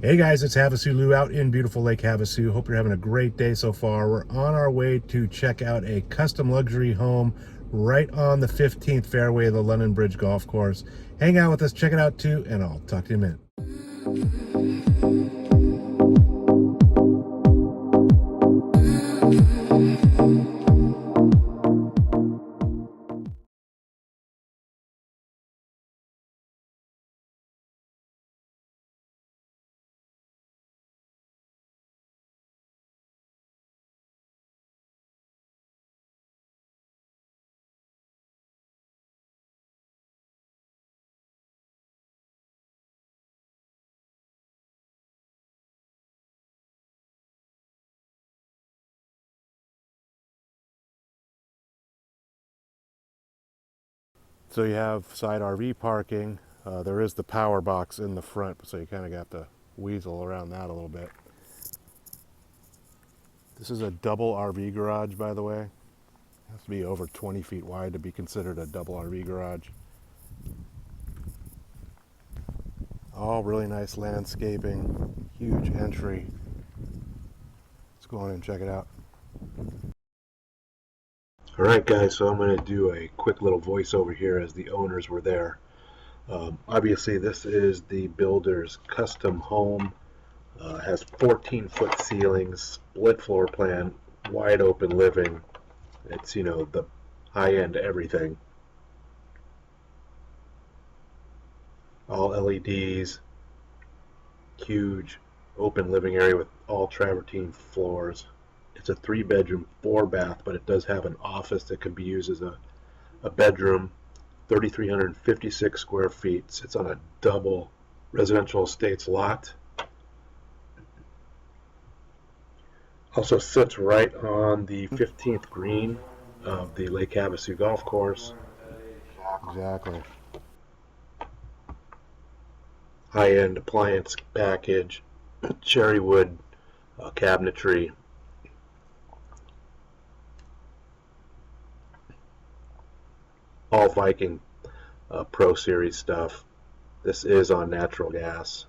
Hey guys, it's HavasuLew out in beautiful Lake Havasu. Hope you're having a great day so far. We're on our way to check out a custom luxury home right on the 15th fairway of the London Bridge Golf Course. Hang out with us, check it out too, and I'll talk to you in a minute. So you have side RV parking. There is the power box in the front, so you kind of got to weasel around that a little bit. This is a double RV garage, by the way. It has to be over 20 feet wide to be considered a double RV garage. All really nice landscaping, huge entry. Let's go on and check it out. Alright guys, so I'm going to do a quick little voiceover here as the owners were there. Obviously this is the builder's custom home. Has 14-foot ceilings, split floor plan, wide open living. It's, you know, the high-end everything. All LEDs, huge open living area with all travertine floors. It's a 3-bedroom, 4-bath, but it does have an office that can be used as a bedroom. 3,356 square feet. Sits on a double residential estates lot. Also sits right on the 15th green of the Lake Havasu golf course. Exactly. High-end appliance package, cherry wood cabinetry. All Viking Pro Series stuff. This is on natural gas.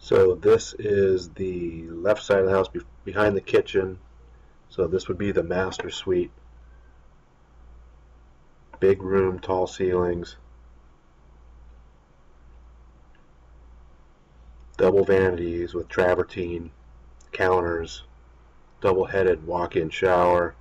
So this is the left side of the house behind the kitchen. So this would be the master suite. Big room, tall ceilings. Double vanities with travertine counters. Double-headed walk-in shower.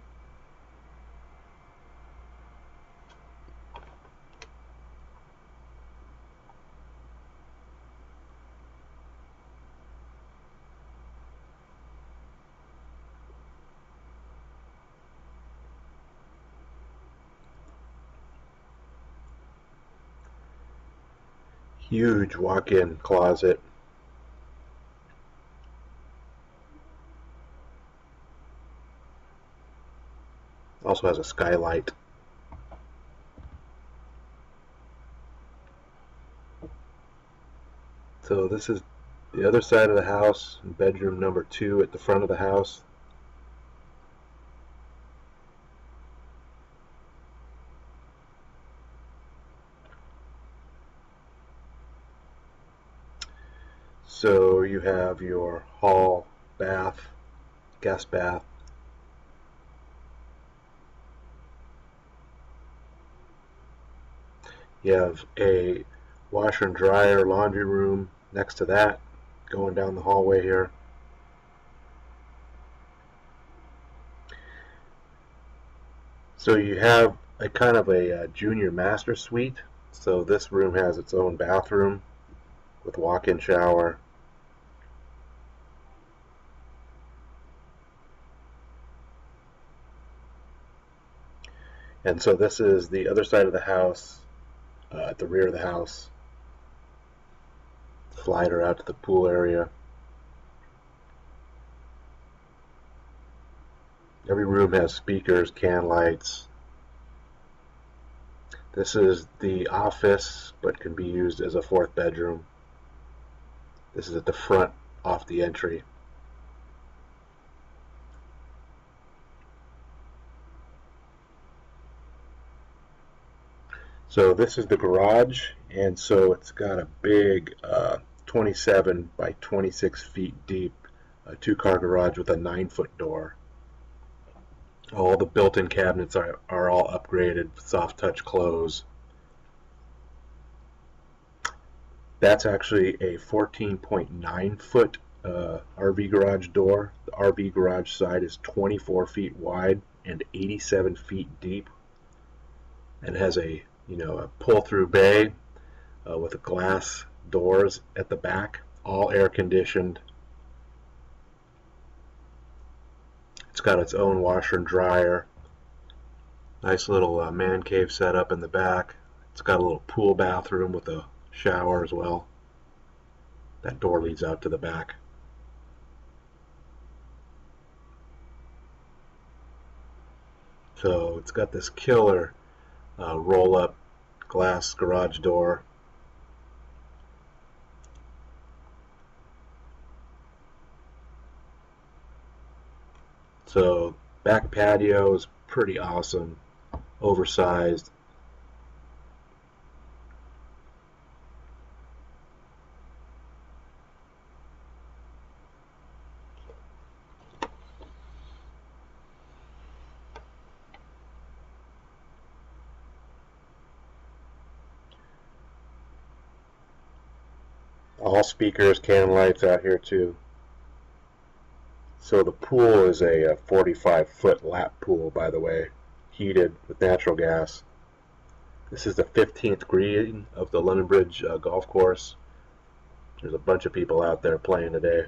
Huge walk-in closet. Also has a skylight. So this is the other side of the house, bedroom number 2 at the front of the house. So you have your hall, bath, guest bath. You have a washer and dryer, laundry room next to that, going down the hallway here. So you have a kind of a junior master suite. So this room has its own bathroom with walk-in shower. And so this is the other side of the house, at the rear of the house. Slider out to the pool area. Every room has speakers, can lights. This is the office, but can be used as a fourth bedroom. This is at the front off the entry. So this is the garage, and so it's got a big 27 by 26 feet deep two-car garage with a 9-foot door. All the built-in cabinets are all upgraded, soft touch close. That's actually a 14.9 foot RV garage door. The RV garage side is 24 feet wide and 87 feet deep, and has a a pull-through bay with glass doors at the back, all air conditioned. It's got its own washer and dryer. Nice little man cave setup in the back. It's got a little pool bathroom with a shower as well. That door leads out to the back. So it's got this killer roll-up glass garage door. So back patio is pretty awesome, oversized. All speakers, can lights out here too. So the pool is a 45-foot lap pool, by the way, heated with natural gas. This is the 15th green of the London Bridge golf course. There's a bunch of people out there playing today.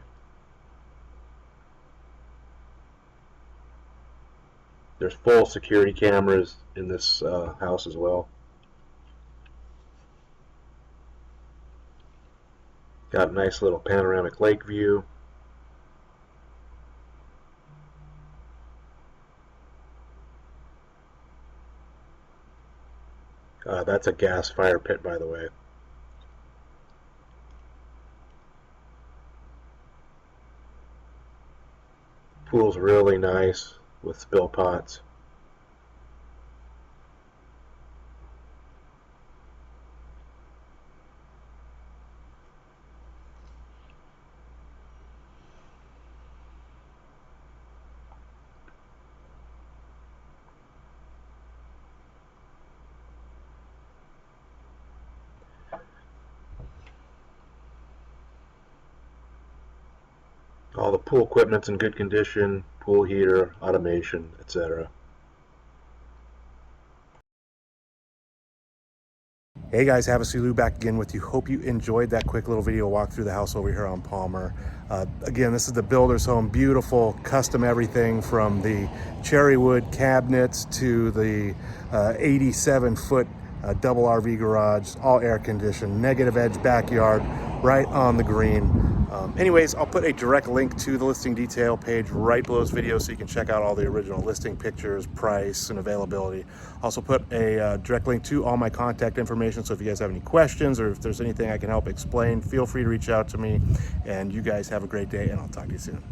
There's full security cameras in this house as well. Got a nice little panoramic lake view. That's a gas fire pit, by the way. Pool's really nice with spill pots. All the pool equipment's in good condition, pool heater, automation, etc. Hey guys, HavasuLew back again with you. Hope you enjoyed that quick little video walk through the house over here on Palmer. Again, this is the builder's home. Beautiful, custom everything from the cherry wood cabinets to the 87-foot double RV garage, all air conditioned, negative edge backyard, right on the green. Anyways, I'll put a direct link to the listing detail page right below this video so you can check out all the original listing pictures, price, and availability. Also put a direct link to all my contact information, so if you guys have any questions or if there's anything I can help explain, feel free to reach out to me. And you guys have a great day, and I'll talk to you soon.